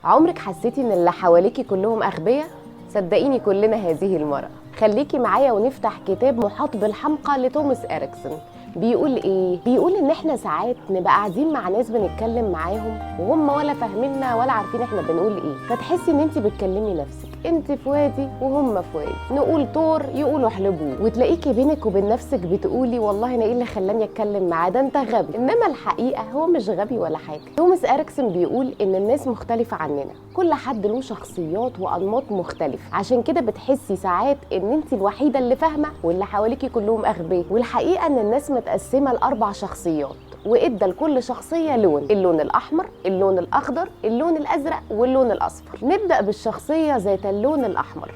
عمرك حسيتي ان اللي حواليكي كلهم اغبياء؟ صدقيني كلنا هذه المرة. خليكي معايا ونفتح كتاب محاط بالحمقى لتوماس إريكسون. بيقول ايه؟ بيقول ان احنا ساعات نبقى قاعدين مع ناس بنتكلم معاهم وهم ولا فاهميننا ولا عارفين احنا بنقول ايه، فتحسي ان انت بتكلمي نفسك، انت في وادي وهم في وادي، نقول طور يقولوا احلبوه، وتلاقيكي بينك وبين نفسك بتقولي والله انا ايه اللي خلاني اتكلم معاه ده، انت غبي. انما الحقيقه هو مش غبي ولا حاجه. توماس إريكسون بيقول ان الناس مختلفه عننا، كل حد له شخصيات وانماط مختلفه، عشان كده بتحسي ساعات ان انت الوحيده اللي فاهمه واللي حواليكي كلهم اغبياء. والحقيقه ان الناس متقسمه ل4 شخصيات، وادى لكل شخصيه لون، اللون الاحمر، اللون الاخضر، اللون الازرق، واللون الاصفر. نبدا بالشخصيه ذات اللون الاحمر.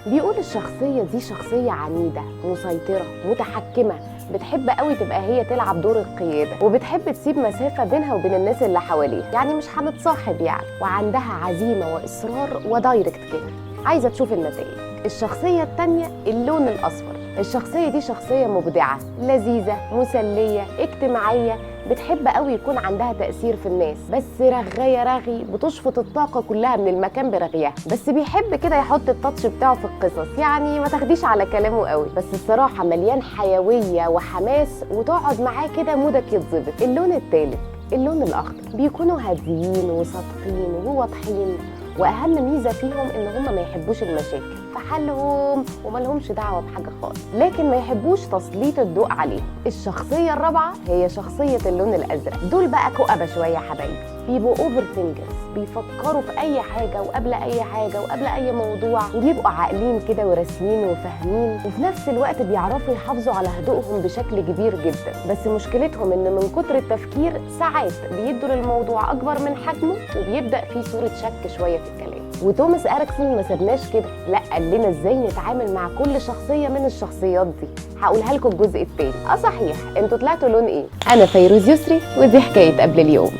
بيقول الشخصيه دي شخصيه عنيده، مسيطره، متحكمه، بتحب قوي تبقى هي تلعب دور القياده، وبتحب تسيب مسافه بينها وبين الناس اللي حواليها، يعني مش هنتصاحب يعني، وعندها عزيمه واصرار ودايركت كده، عايزه تشوف النتائج. الشخصيه الثانيه اللون الاصفر. الشخصيه دي شخصيه مبدعه، لذيذه، مسليه، اجتماعيه، بتحب قوي يكون عندها تأثير في الناس، بس رغاية رغي، بتشفط الطاقة كلها من المكان برغيها، بس بيحب كده يحط التاتش بتاعه في القصص، يعني ما تاخديش على كلامه قوي، بس الصراحة مليان حيوية وحماس، وتقعد معاه كده مودك يتظبط. اللون الثالث اللون الأخضر. بيكونوا هاديين وصادقين وواضحين، واهم ميزه فيهم ان هم ما يحبوش المشاكل، في حالهم ومالهمش دعوه بحاجه خالص، لكن ما يحبوش تسليط الضوء عليهم. الشخصيه الرابعه هي شخصيه اللون الازرق. دول بقى كؤبه شويه يا حبايبي، بيبقوا اوفر ثينكرز، بيفكروا في اي حاجه وقبل اي حاجه وقبل اي موضوع، وبيبقوا عاقلين كده وراسيين وفاهمين، وفي نفس الوقت بيعرفوا يحافظوا على هدوءهم بشكل كبير جدا. بس مشكلتهم ان من كتر التفكير ساعات بيدوا للموضوع اكبر من حجمه، وبيبدا فيه صوره شك شويه في الكلام. وتوماس إريكسون ما سابناش كده، لا، قال لنا ازاي نتعامل مع كل شخصيه من الشخصيات دي. هقولها لكم الجزء الثاني. صحيح، انتوا طلعتوا لون ايه؟ انا فيروز يسري، ودي حكايه قبل اليوم.